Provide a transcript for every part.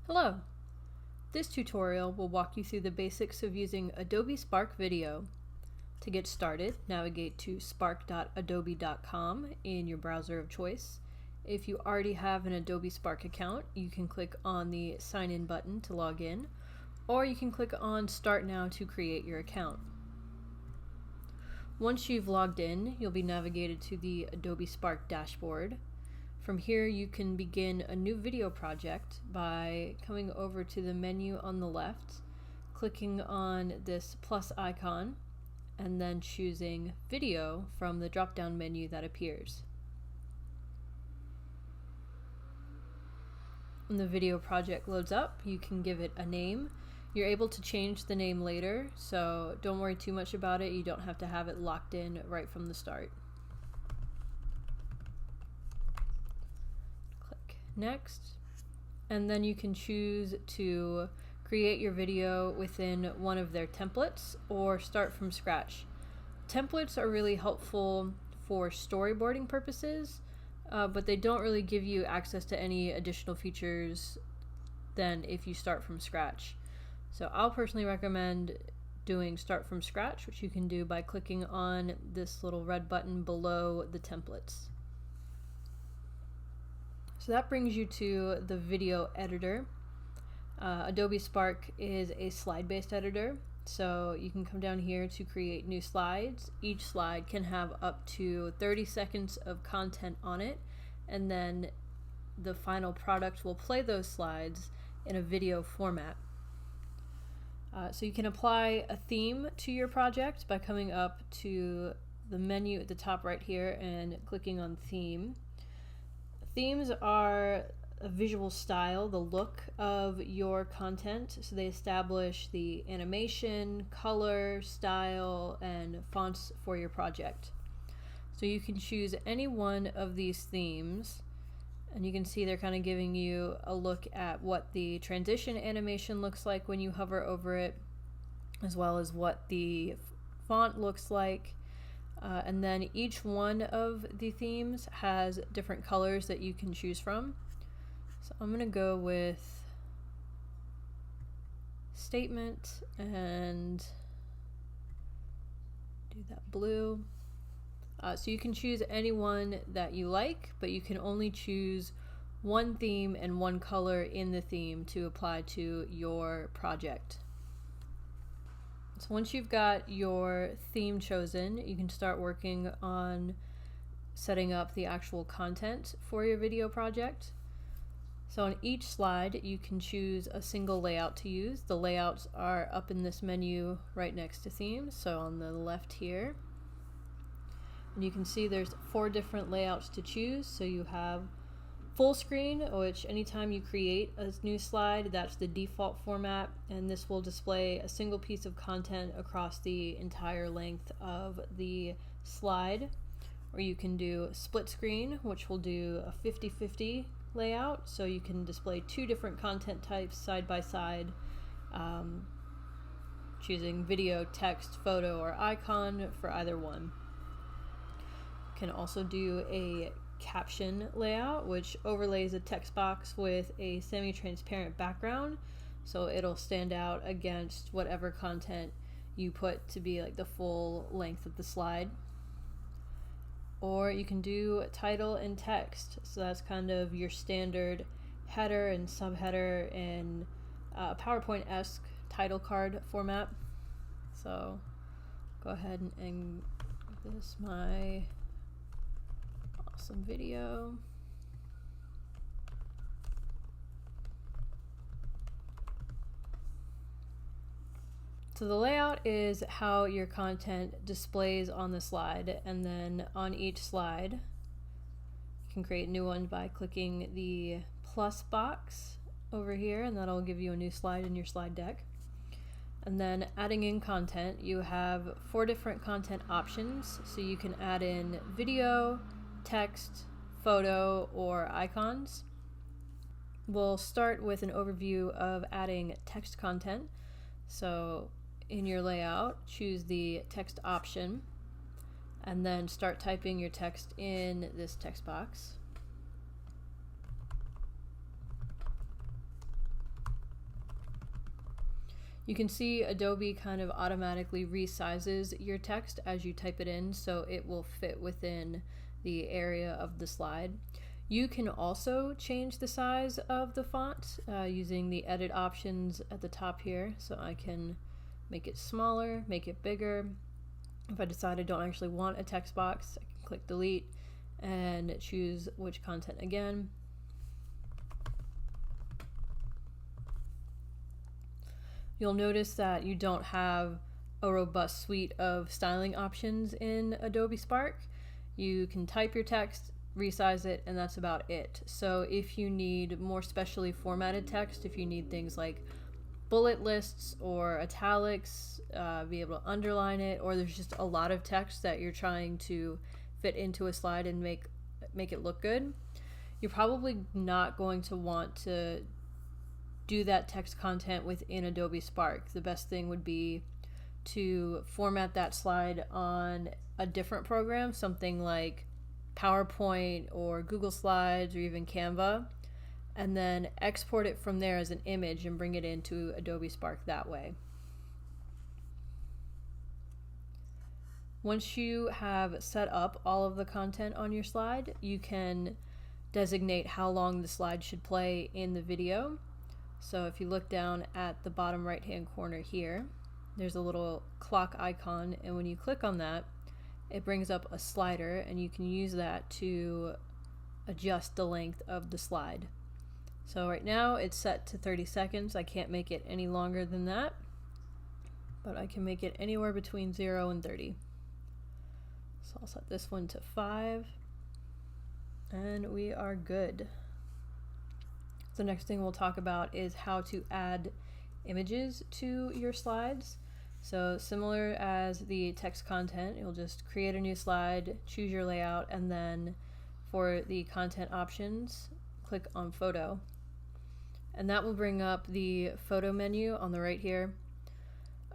Hello! This tutorial will walk you through the basics of using Adobe Spark Video. To get started, navigate to spark.adobe.com in your browser of choice. If you already have an Adobe Spark account, you can click on the Sign In button to log in, or you can click on Start Now to create your account. Once you've logged in, you'll be navigated to the Adobe Spark dashboard. From here, you can begin a new video project by coming over to the menu on the left, clicking on this plus icon, and then choosing Video from the drop-down menu that appears. When the video project loads up, you can give it a name. You're able to change the name later, so don't worry too much about it. You don't have to have it locked in right from the start. Next, and then you can choose to create your video within one of their templates or start from scratch. Templates are really helpful for storyboarding purposes, but they don't really give you access to any additional features than if you start from scratch. So I'll personally recommend doing start from scratch, which you can do by clicking on this little red button below the templates. So that brings you to the video editor. Adobe Spark is a slide-based editor, so you can come down here to create new slides. Each slide can have up to 30 seconds of content on it, and then the final product will play those slides in a video format. So you can apply a theme to your project by coming up to the menu at the top right here and clicking on Theme. Themes are a visual style, the look of your content, so they establish the animation, color, style, and fonts for your project. So you can choose any one of these themes, and you can see they're kind of giving you a look at what the transition animation looks like when you hover over it, as well as what the font looks like. And then each one of the themes has different colors that you can choose from. So I'm going to go with statement and do that blue. So you can choose any one that you like, but you can only choose one theme and one color in the theme to apply to your project. So once you've got your theme chosen, you can start working on setting up the actual content for your video project. So on each slide, you can choose a single layout to use. The layouts are up in this menu right next to themes, so on the left here. And you can see there's 4 different layouts to choose. So you have full screen, which anytime you create a new slide, that's the default format, and this will display a single piece of content across the entire length of the slide. Or you can do split screen, which will do a 50-50 layout, so you can display 2 different content types side by side, choosing video, text, photo, or icon for either one. You can also do a caption layout, which overlays a text box with a semi-transparent background, so it'll stand out against whatever content you put to be like the full length of the slide. Or you can do title and text, so that's kind of your standard header and subheader in PowerPoint-esque title card format. So go ahead and give this my awesome video. So the layout is how your content displays on the slide, and then on each slide you can create new ones by clicking the plus box over here, and that'll give you a new slide in your slide deck. And then adding in content, you have 4 different content options, so you can add in video, text, photo, or icons. We'll start with an overview of adding text content. So in your layout, choose the text option and then start typing your text in this text box. You can see Adobe kind of automatically resizes your text as you type it in, so it will fit within the area of the slide. You can also change the size of the font using the edit options at the top here. So I can make it smaller, make it bigger. If I decide I don't actually want a text box, I can click delete and choose which content again. You'll notice that you don't have a robust suite of styling options in Adobe Spark. You can type your text, resize it, and that's about it. So if you need more specially formatted text, if you need things like bullet lists or italics, be able to underline it, or there's just a lot of text that you're trying to fit into a slide and make it look good, you're probably not going to want to do that text content within Adobe Spark. The best thing would be to format that slide on a different program, something like PowerPoint or Google Slides or even Canva, and then export it from there as an image and bring it into Adobe Spark that way. Once you have set up all of the content on your slide, you can designate how long the slide should play in the video. So if you look down at the bottom right hand corner here, there's a little clock icon, and when you click on that, it brings up a slider, and you can use that to adjust the length of the slide. So right now it's set to 30 seconds. I can't make it any longer than that, but I can make it anywhere between 0 and 30. So I'll set this one to 5, and we are good. The next thing we'll talk about is how to add images to your slides. So similar as the text content, you'll just create a new slide, choose your layout, and then for the content options, click on photo. And that will bring up the photo menu on the right here.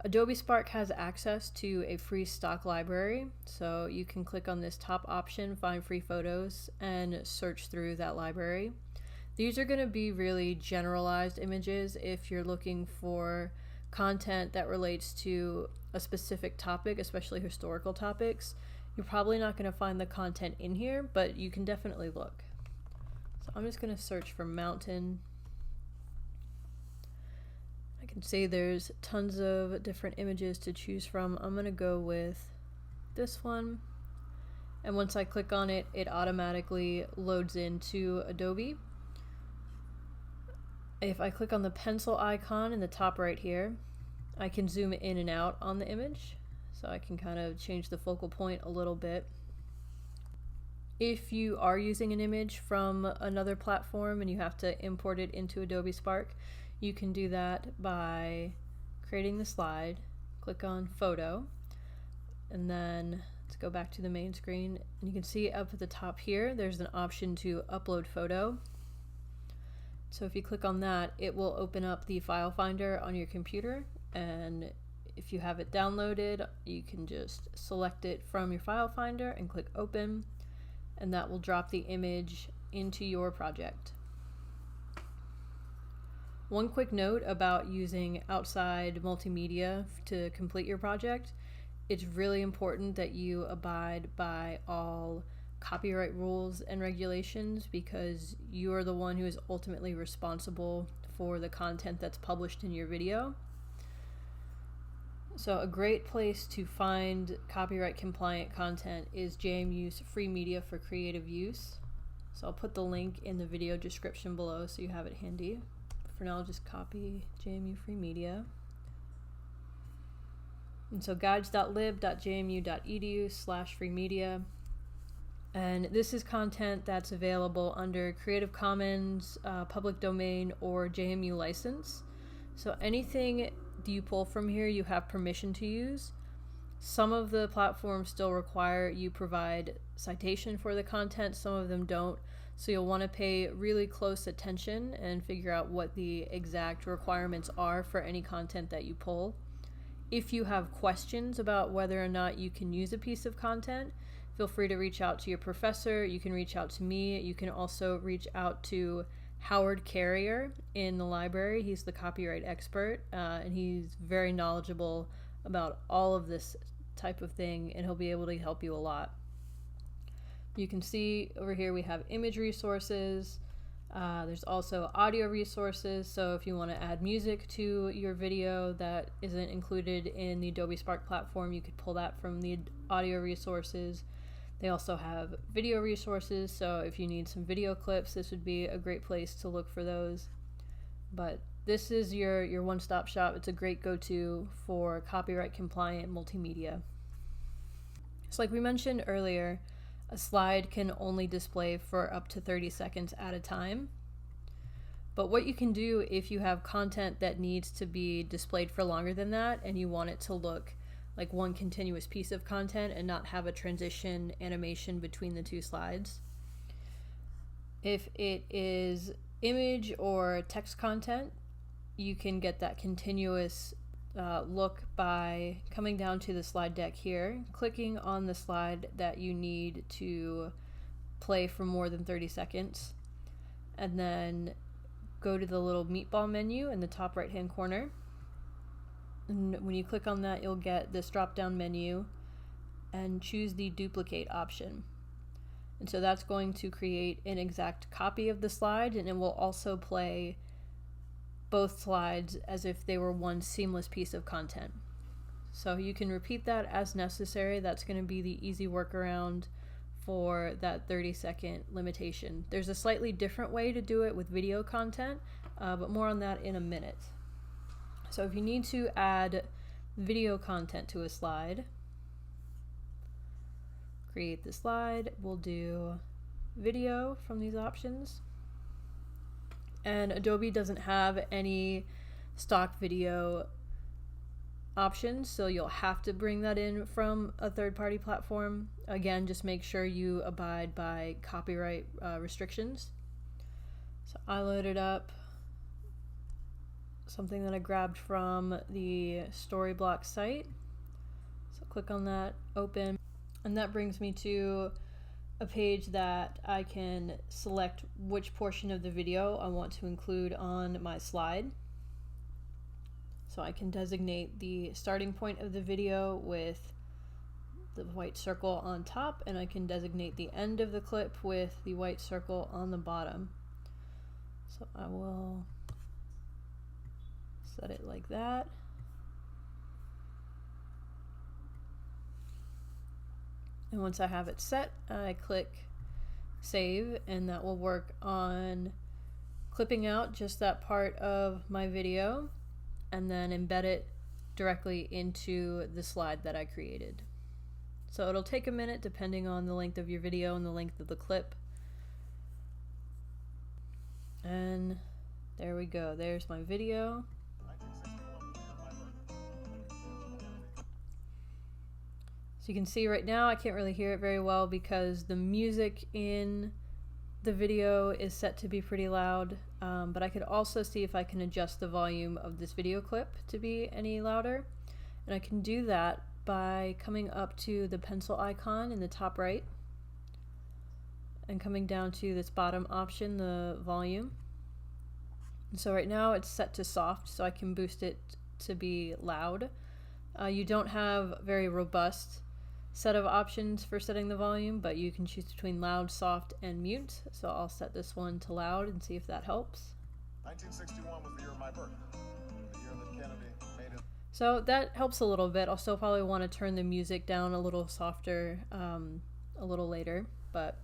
Adobe Spark has access to a free stock library, so you can click on this top option, find free photos, and search through that library. These are going to be really generalized images. If you're looking for content that relates to a specific topic, especially historical topics, you're probably not going to find the content in here, but you can definitely look. So I'm just going to search for mountain. I can see there's tons of different images to choose from. I'm going to go with this one. And once I click on it, it automatically loads into Adobe. If I click on the pencil icon in the top right here, I can zoom in and out on the image, so I can kind of change the focal point a little bit. If you are using an image from another platform and you have to import it into Adobe Spark, you can do that by creating the slide, click on photo, and then let's go back to the main screen, and you can see up at the top here there's an option to upload photo. So if you click on that, it will open up the file finder on your computer, and if you have it downloaded, you can just select it from your file finder and click open, and that will drop the image into your project. One quick note about using outside multimedia to complete your project: it's really important that you abide by all copyright rules and regulations, because you are the one who is ultimately responsible for the content that's published in your video. So a great place to find copyright compliant content is JMU's Free Media for Creative Use. So I'll put the link in the video description below so you have it handy. For now, I'll just copy JMU Free Media. And so guides.lib.jmu.edu/freemedia. And this is content that's available under Creative Commons, public domain, or JMU license. So anything that you pull from here, you have permission to use. Some of the platforms still require you provide citation for the content, some of them don't. So you'll want to pay really close attention and figure out what the exact requirements are for any content that you pull. If you have questions about whether or not you can use a piece of content, feel free to reach out to your professor. You can reach out to me. You can also reach out to Howard Carrier in the library. He's the copyright expert, and he's very knowledgeable about all of this type of thing, and he'll be able to help you a lot. You can see over here we have image resources. There's also audio resources, so if you want to add music to your video that isn't included in the Adobe Spark platform, you could pull that from the audio resources. They also have video resources, so if you need some video clips, this would be a great place to look for those. But this is your one-stop shop. It's a great go-to for copyright compliant multimedia. So like we mentioned earlier, a slide can only display for up to 30 seconds at a time. But what you can do if you have content that needs to be displayed for longer than that, and you want it to look like one continuous piece of content and not have a transition animation between the two slides. If it is image or text content, you can get that continuous look by coming down to the slide deck here, clicking on the slide that you need to play for more than 30 seconds, and then go to the little meatball menu in the top right hand corner. And when you click on that, you'll get this drop down menu and choose the duplicate option. And so that's going to create an exact copy of the slide, and it will also play both slides as if they were one seamless piece of content. So you can repeat that as necessary. That's going to be the easy workaround for that 30-second limitation. There's a slightly different way to do it with video content, but more on that in a minute. So if you need to add video content to a slide, create the slide. We'll do video from these options. And Adobe doesn't have any stock video options, so you'll have to bring that in from a third-party platform. Again, just make sure you abide by copyright restrictions. So I loaded up something that I grabbed from the Storyblock site. So click on that, open, and that brings me to a page that I can select which portion of the video I want to include on my slide. So I can designate the starting point of the video with the white circle on top, and I can designate the end of the clip with the white circle on the bottom. So I will set it like that. And once I have it set, I click save, and that will work on clipping out just that part of my video and then embed it directly into the slide that I created. So it'll take a minute depending on the length of your video and the length of the clip. And there we go, there's my video. So you can see right now I can't really hear it very well because the music in the video is set to be pretty loud, but I could also see if I can adjust the volume of this video clip to be any louder. And I can do that by coming up to the pencil icon in the top right and coming down to this bottom option, the volume. And so right now it's set to soft, so I can boost it to be loud. You don't have very robust set of options for setting the volume, but you can choose between loud, soft, and mute. So I'll set this one to loud and see if that helps. 1961 was the year of my birth, the year that Kennedy made it. So that helps a little bit. I'll still probably want to turn the music down a little softer a little later, but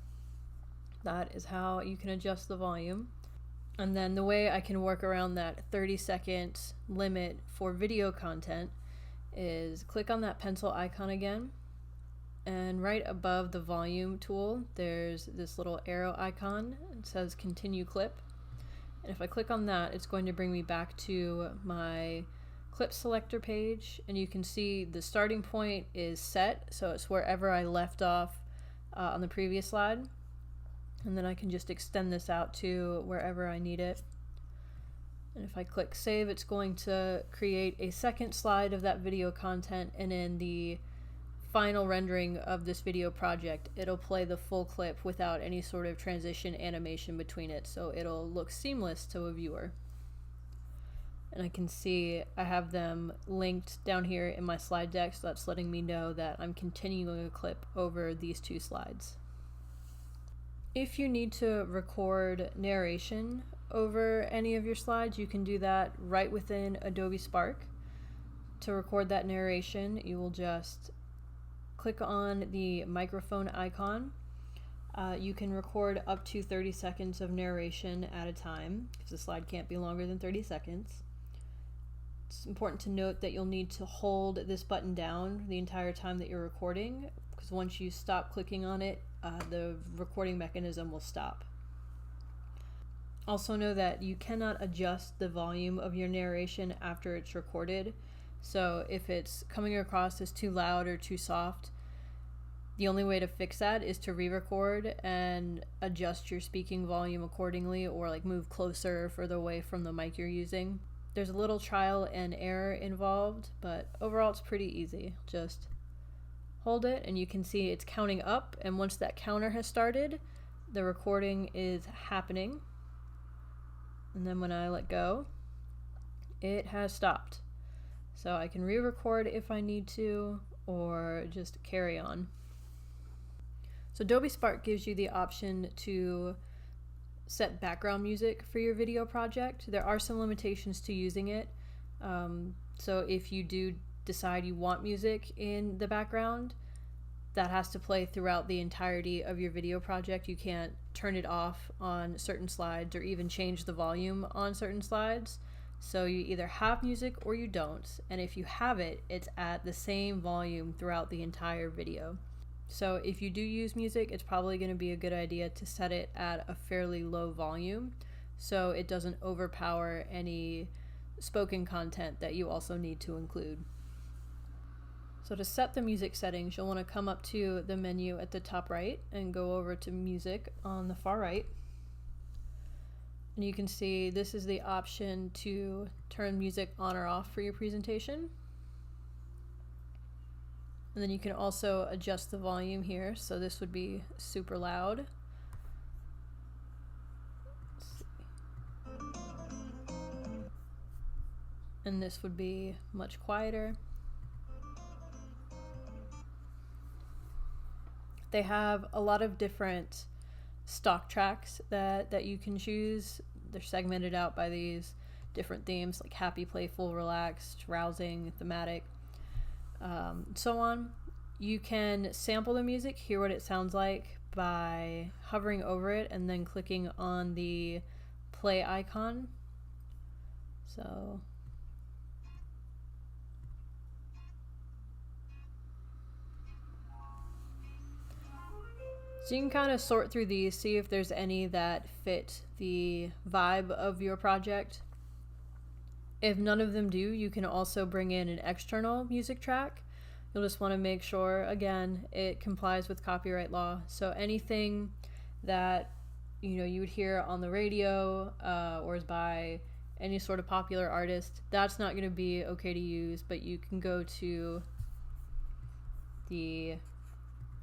that is how you can adjust the volume. And then the way I can work around that 30-second limit for video content is click on that pencil icon again, and right above the volume tool there's this little arrow icon. It says continue clip, and if I click on that, it's going to bring me back to my clip selector page, and you can see the starting point is set, so it's wherever I left off on the previous slide, and then I can just extend this out to wherever I need it. And if I click save, it's going to create a second slide of that video content, and in the final rendering of this video project, it'll play the full clip without any sort of transition animation between it, so it'll look seamless to a viewer. And I can see I have them linked down here in my slide deck, so that's letting me know that I'm continuing a clip over these two slides. If you need to record narration over any of your slides, you can do that right within Adobe Spark. To record that narration, you will just click on the microphone icon. You can record up to 30 seconds of narration at a time, because the slide can't be longer than 30 seconds. It's important to note that you'll need to hold this button down the entire time that you're recording, because once you stop clicking on it, the recording mechanism will stop. Also know that you cannot adjust the volume of your narration after it's recorded. So if it's coming across as too loud or too soft, the only way to fix that is to re-record and adjust your speaking volume accordingly, or like move closer or further away from the mic you're using. There's a little trial and error involved, but overall it's pretty easy. Just hold it and you can see it's counting up, and once that counter has started, the recording is happening. And then when I let go, it has stopped. So I can re-record if I need to, or just carry on. So Adobe Spark gives you the option to set background music for your video project. There are some limitations to using it. So if you do decide you want music in the background, that has to play throughout the entirety of your video project. You can't turn it off on certain slides or even change the volume on certain slides. So you either have music or you don't. And if you have it, it's at the same volume throughout the entire video. So if you do use music, it's probably going to be a good idea to set it at a fairly low volume so it doesn't overpower any spoken content that you also need to include. So to set the music settings, you'll want to come up to the menu at the top right and go over to music on the far right. And you can see this is the option to turn music on or off for your presentation. And then you can also adjust the volume here. So this would be super loud. And this would be much quieter. They have a lot of different stock tracks that you can choose. They're segmented out by these different themes like happy, playful, relaxed, rousing, thematic, so on. You can sample the music, hear what it sounds like by hovering over it and then clicking on the play icon. So you can kind of sort through these, see if there's any that fit the vibe of your project. If none of them do, you can also bring in an external music track. You'll just want to make sure, again, it complies with copyright law. So anything that you would hear on the radio or is by any sort of popular artist, that's not going to be okay to use, but you can go to the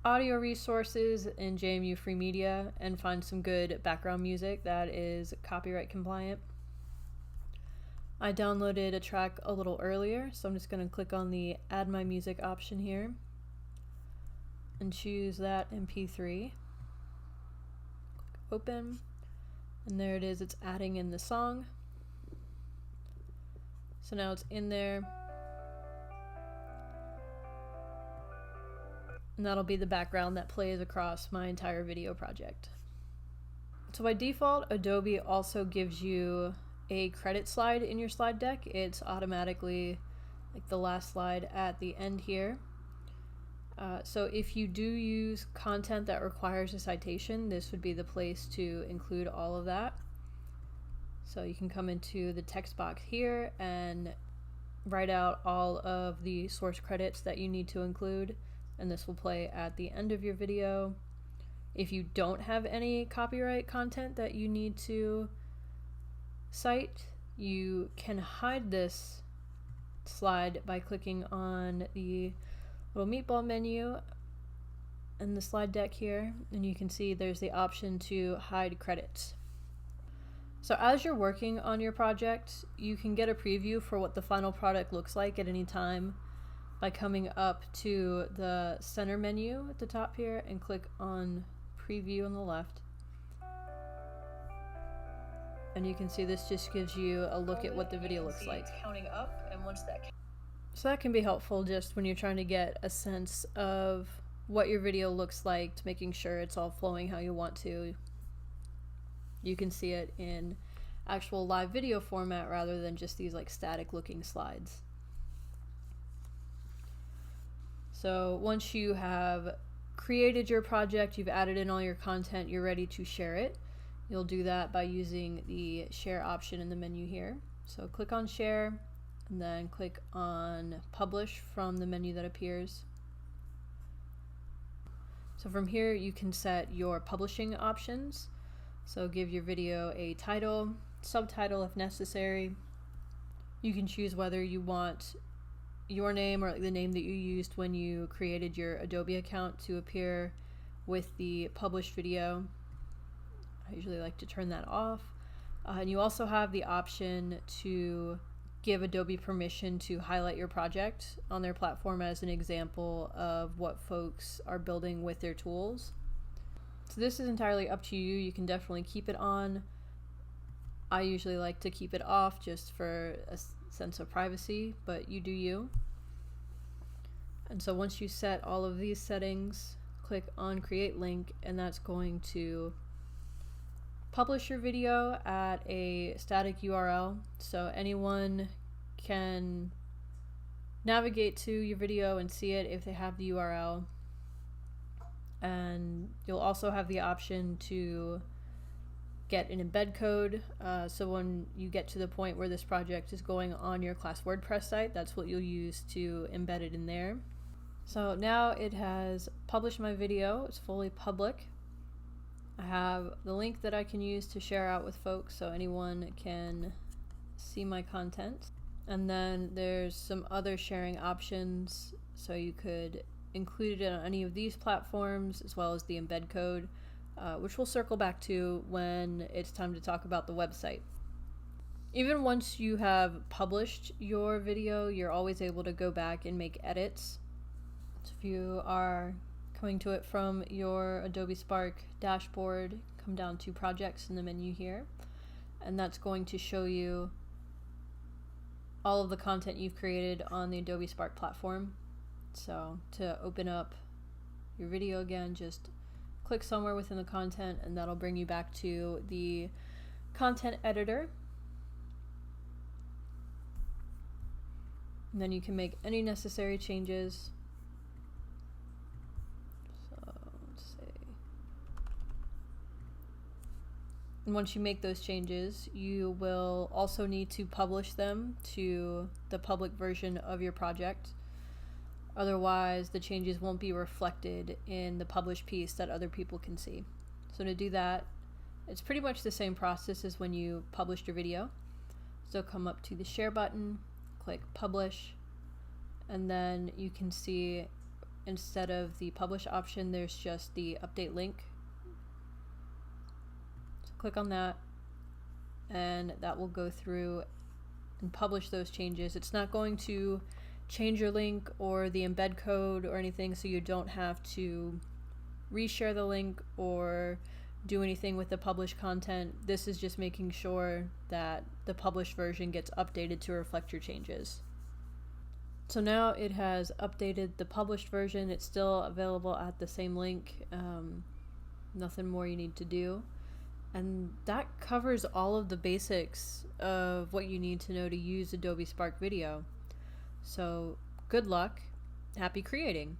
audio resources in JMU Free Media and find some good background music that is copyright compliant. I downloaded a track a little earlier, so I'm just going to click on the Add My Music option here and choose that MP3. Open, and there it is, it's adding in the song. So now it's in there, and that'll be the background that plays across my entire video project. So by default, Adobe also gives you a credit slide in your slide deck. It's automatically like the last slide at the end here. So if you do use content that requires a citation, this would be the place to include all of that. So you can come into the text box here and write out all of the source credits that you need to include, and this will play at the end of your video. If you don't have any copyright content that you need to cite, you can hide this slide by clicking on the little meatball menu in the slide deck here, and you can see there's the option to hide credits. So as you're working on your project, you can get a preview for what the final product looks like at any time by coming up to the center menu at the top here and click on preview on the left. And you can see this just gives you a look at what the video looks like. Counting up, and once that So that can be helpful just when you're trying to get a sense of what your video looks like, to making sure it's all flowing how you want to. You can see it in actual live video format rather than just these like static looking slides. So once you have created your project, you've added in all your content, you're ready to share it. You'll do that by using the share option in the menu here. So click on share and then click on publish from the menu that appears. So from here you can set your publishing options. So give your video a title, subtitle if necessary. You can choose whether you want your name or the name that you used when you created your Adobe account to appear with the published video. I usually like to turn that off. And you also have the option to give Adobe permission to highlight your project on their platform as an example of what folks are building with their tools. So this is entirely up to you. You can definitely keep it on. I usually like to keep it off just for a sense of privacy, but you do you. And so once you set all of these settings, click on create link, and that's going to publish your video at a static URL, so anyone can navigate to your video and see it if they have the URL. And you'll also have the option to get an embed code, so when you get to the point where this project is going on your class WordPress site, that's what you'll use to embed it in there. So now it has published my video, it's fully public. I have the link that I can use to share out with folks so anyone can see my content. And then there's some other sharing options, so you could include it on any of these platforms as well as the embed code, which we'll circle back to when it's time to talk about the website. Even once you have published your video, you're always able to go back and make edits. So if you are coming to it from your Adobe Spark dashboard, come down to projects in the menu here, and that's going to show you all of the content you've created on the Adobe Spark platform. So to open up your video again, just click somewhere within the content and that'll bring you back to the content editor. And then you can make any necessary changes. And once you make those changes, you will also need to publish them to the public version of your project. Otherwise, the changes won't be reflected in the published piece that other people can see. So to do that, it's pretty much the same process as when you published your video. So come up to the share button, click publish, and then you can see instead of the publish option, there's just the update link. Click on that and that will go through and publish those changes. It's not going to change your link or the embed code or anything, so you don't have to reshare the link or do anything with the published content. This is just making sure that the published version gets updated to reflect your changes. So now it has updated the published version. It's still available at the same link. Nothing more you need to do. And that covers all of the basics of what you need to know to use Adobe Spark Video. So good luck, happy creating!